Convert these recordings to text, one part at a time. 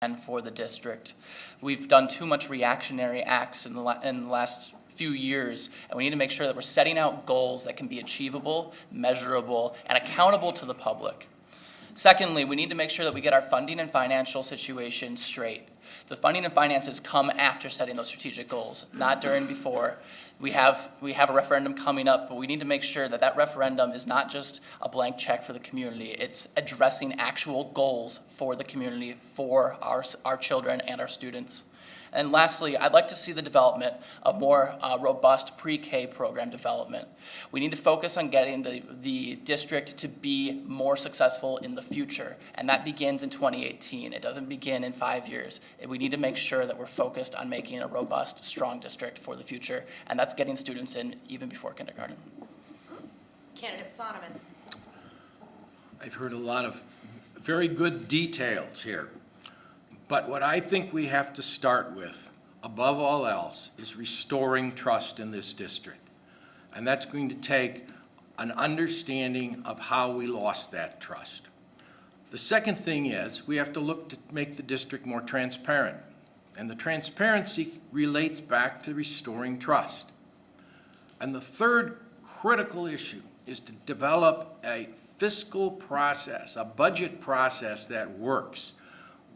and for the district. We've done too much reactionary acts in the last few years, and we need to make sure that we're setting out goals that can be achievable, measurable, and accountable to the public. Secondly, we need to make sure that we get our funding and financial situation straight. The funding and finances come after setting those strategic goals, not during before. We have a referendum coming up, but we need to make sure that that referendum is not just a blank check for the community. It's addressing actual goals for the community, for our children and our students. And lastly, I'd like to see the development of more robust pre-K program development. We need to focus on getting the district to be more successful in the future, and that begins in 2018. It doesn't begin in 5 years. We need to make sure that we're focused on making a robust, strong district for the future, and that's getting students in even before kindergarten. Candidate Sonneman. I've heard a lot of very good details here. But what I think we have to start with, above all else, is restoring trust in this district. And that's going to take an understanding of how we lost that trust. The second thing is we have to look to make the district more transparent. And the transparency relates back to restoring trust. And the third critical issue is to develop a fiscal process, a budget process that works.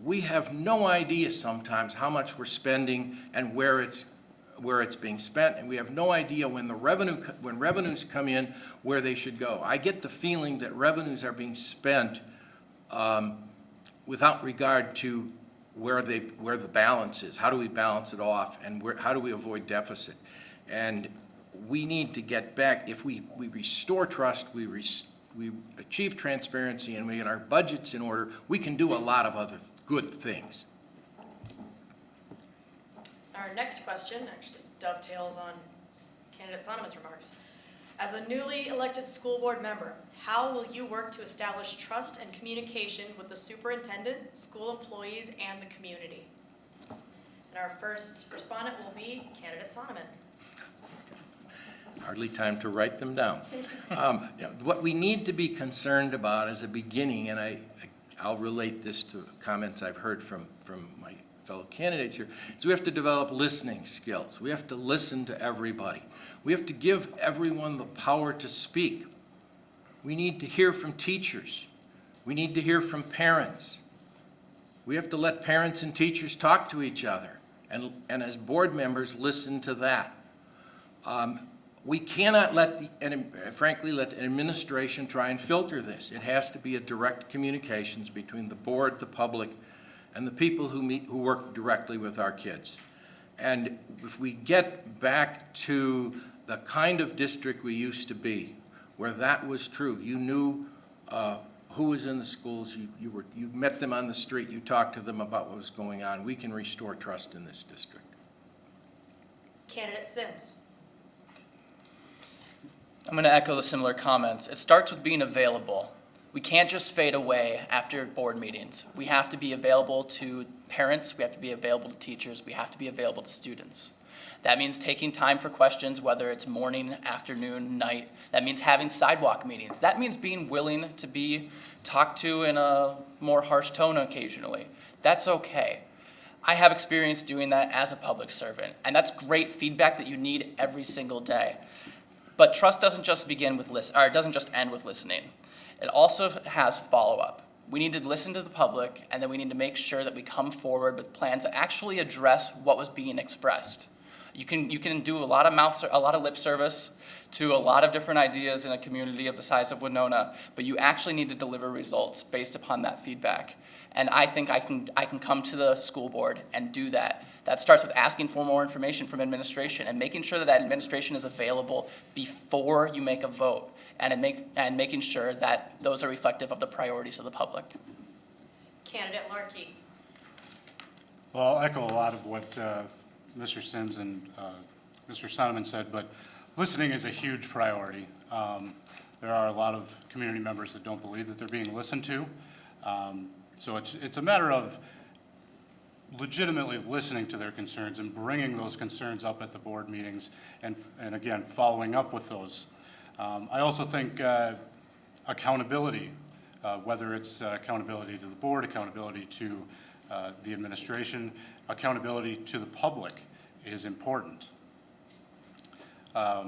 We have no idea sometimes how much we're spending and where it's being spent, and we have no idea when revenues come in where they should go. I get the feeling that revenues are being spent without regard to where the balance is. How do we balance it off, and how do we avoid deficit? And we need to get back. If we restore trust, we achieve transparency, and we get our budgets in order, we can do a lot of other good things. Our next question actually dovetails on Candidate Sonneman's remarks. As a newly elected school board member, how will you work to establish trust and communication with the superintendent, school employees, and the community? And our first respondent will be Candidate Sonneman. Hardly time to write them down. What we need to be concerned about as a beginning, and I'll relate this to comments I've heard from my fellow candidates here, is we have to develop listening skills. We have to listen to everybody. We have to give everyone the power to speak. We need to hear from teachers. We need to hear from parents. We have to let parents and teachers talk to each other, and as board members, listen to that. We cannot let let the administration try and filter this. It has to be a direct communications between the board, the public, and the people who work directly with our kids. And if we get back to the kind of district we used to be, where that was true, you knew who was in the schools, you met them on the street, you talked to them about what was going on, we can restore trust in this district. Candidate Sims. I'm going to echo the similar comments. It starts with being available. We can't just fade away after board meetings. We have to be available to parents, we have to be available to teachers, we have to be available to students. That means taking time for questions, whether it's morning, afternoon, night. That means having sidewalk meetings. That means being willing to be talked to in a more harsh tone occasionally. That's okay. I have experience doing that as a public servant, and that's great feedback that you need every single day. But trust doesn't just begin with it doesn't just end with listening. It also has follow-up. We need to listen to the public, and then we need to make sure that we come forward with plans that actually address what was being expressed. You can do a lot of lip service to a lot of different ideas in a community of the size of Winona, but you actually need to deliver results based upon that feedback. And I think I can come to the school board and do that. That starts with asking for more information from administration and making sure that administration is available before you make a vote, and making sure that those are reflective of the priorities of the public. Candidate Larkey. Well, I'll echo a lot of what Mr. Sims and Mr. Sonneman said, but listening is a huge priority. There are a lot of community members that don't believe that they're being listened to. So it's a matter of legitimately listening to their concerns and bringing those concerns up at the board meetings and again, following up with those. I also think accountability, whether it's accountability to the board, accountability to the administration. Accountability to the public is important. Yeah,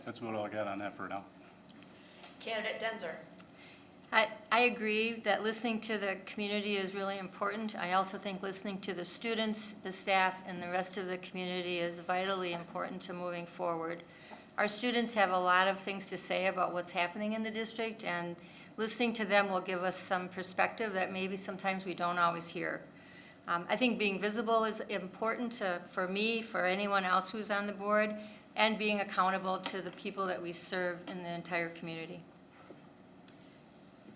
that's about all I got on that for now. Candidate Denzer. I agree that listening to the community is really important. I also think listening to the students, the staff, and the rest of the community is vitally important to moving forward. Our students have a lot of things to say about what's happening in the district, and listening to them will give us some perspective that maybe sometimes we don't always hear. I think being visible is important for me, for anyone else who's on the board, and being accountable to the people that we serve in the entire community.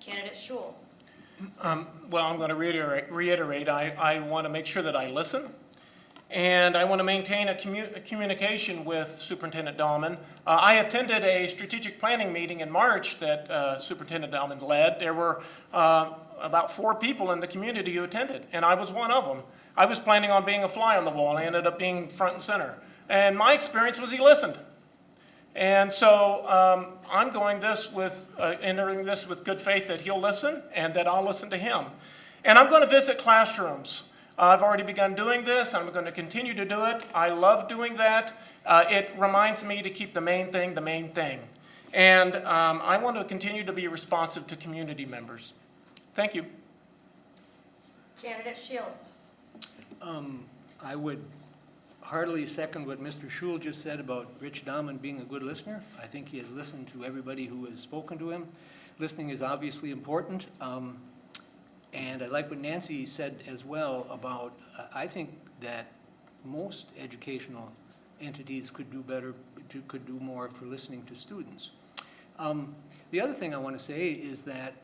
Candidate Schul. Well, I'm going to reiterate, I want to make sure that I listen, and I want to maintain a communication with Superintendent Dahlman. I attended a strategic planning meeting in March that Superintendent Dahlman led. There were about 4 people in the community who attended, and I was one of them. I was planning on being a fly on the wall. I ended up being front and center. And my experience was he listened. And so I'm going entering this with good faith that he'll listen and that I'll listen to him. And I'm going to visit classrooms. I've already begun doing this. I'm going to continue to do it. I love doing that. It reminds me to keep the main thing the main thing. And I want to continue to be responsive to community members. Thank you. Candidate Shield. I would heartily second what Mr. Schul just said about Rich Dahlman being a good listener. I think he has listened to everybody who has spoken to him. Listening is obviously important. And I like what Nancy said as well about, I think that most educational entities could do better, could do more for listening to students. The other thing I want to say is that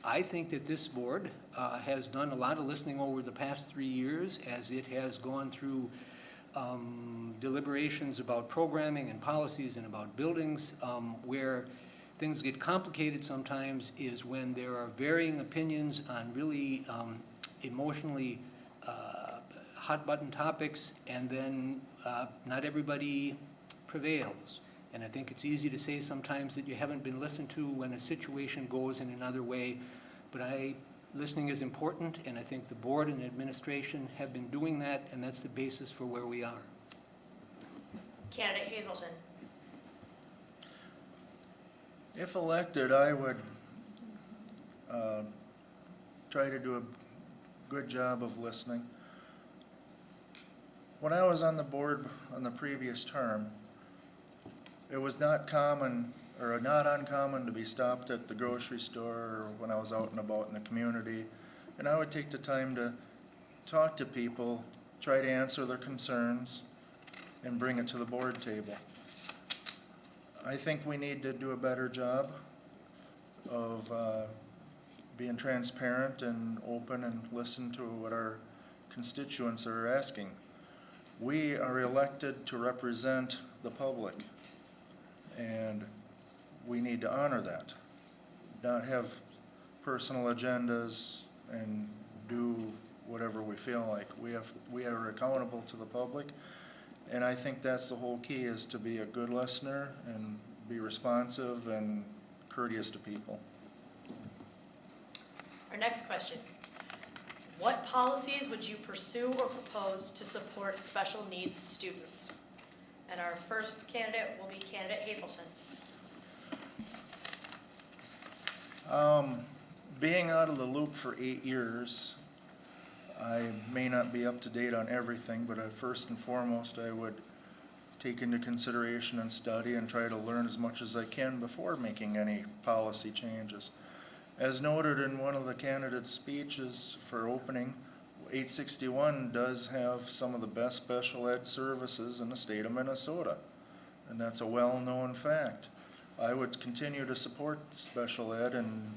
I think that this board has done a lot of listening over the past 3 years as it has gone through deliberations about programming and policies and about buildings. Where things get complicated sometimes is when there are varying opinions on really emotionally hot-button topics, and then not everybody prevails. And I think it's easy to say sometimes that you haven't been listened to when a situation goes in another way. But listening is important, and I think the board and administration have been doing that, and that's the basis for where we are. Candidate Hazelton. If elected, I would try to do a good job of listening. When I was on the board on the previous term, it was not common or not uncommon to be stopped at the grocery store or when I was out and about in the community, and I would take the time to talk to people, try to answer their concerns, and bring it to the board table. I think we need to do a better job of being transparent and open and listen to what our constituents are asking. We are elected to represent the public, and we need to honor that, not have personal agendas and do whatever we feel like. We are accountable to the public, and I think that's the whole key, is to be a good listener and be responsive and courteous to people. Our next question. What policies would you pursue or propose to support special needs students? And our first candidate will be candidate Hazelton. Being out of the loop for 8 years, I may not be up to date on everything, but first and foremost, I would take into consideration and study and try to learn as much as I can before making any policy changes. As noted in one of the candidates' speeches for opening, 861 does have some of the best special ed services in the state of Minnesota, and that's a well-known fact. I would continue to support special ed and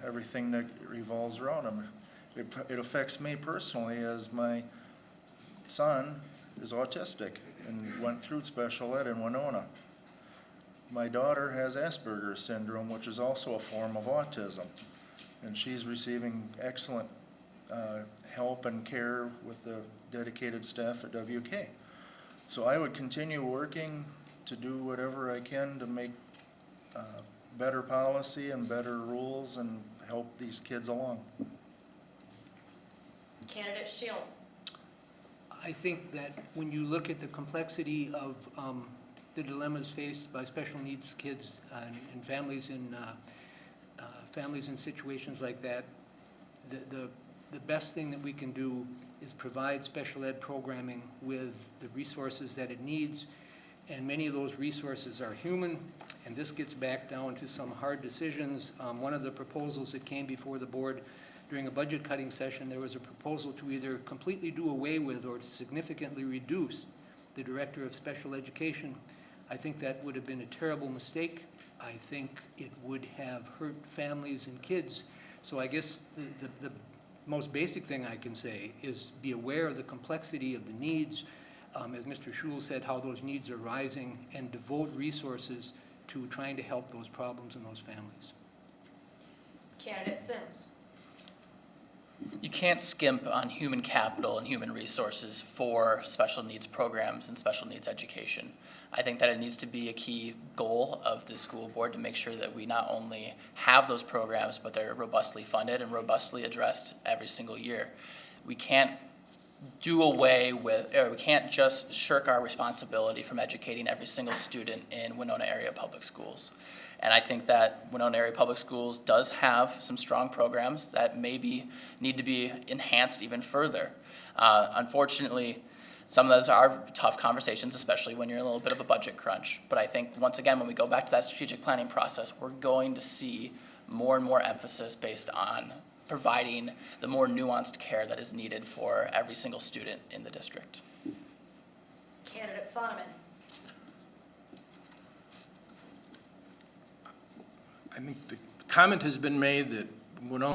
everything that revolves around them. It affects me personally, as my son is autistic and went through special ed in Winona. My daughter has Asperger's syndrome, which is also a form of autism, and she's receiving excellent help and care with the dedicated staff at WK. So I would continue working to do whatever I can to make better policy and better rules and help these kids along. Candidate Shield. I think that when you look at the complexity of the dilemmas faced by special needs kids and families in situations like that, the best thing that we can do is provide special ed programming with the resources that it needs, and many of those resources are human, and this gets back down to some hard decisions. One of the proposals that came before the board during a budget cutting session, there was a proposal to either completely do away with or to significantly reduce the director of special education. I think that would have been a terrible mistake. I think it would have hurt families and kids. So I guess the most basic thing I can say is be aware of the complexity of the needs, as Mr. Schul said, how those needs are rising, and devote resources to trying to help those problems and those families. Candidate Sims. You can't skimp on human capital and human resources for special needs programs and special needs education. I think that it needs to be a key goal of the school board to make sure that we not only have those programs, but they're robustly funded and robustly addressed every single year. We can't do away with, or we can't just shirk our responsibility from educating every single student in Winona area public schools. And I think that Winona area public schools does have some strong programs that maybe need to be enhanced even further. Unfortunately, some of those are tough conversations, especially when you're in a little bit of a budget crunch. But I think, once again, when we go back to that strategic planning process, we're going to see more and more emphasis based on providing the more nuanced care that is needed for every single student in the district. Candidate Sonneman. I think the comment has been made that Winona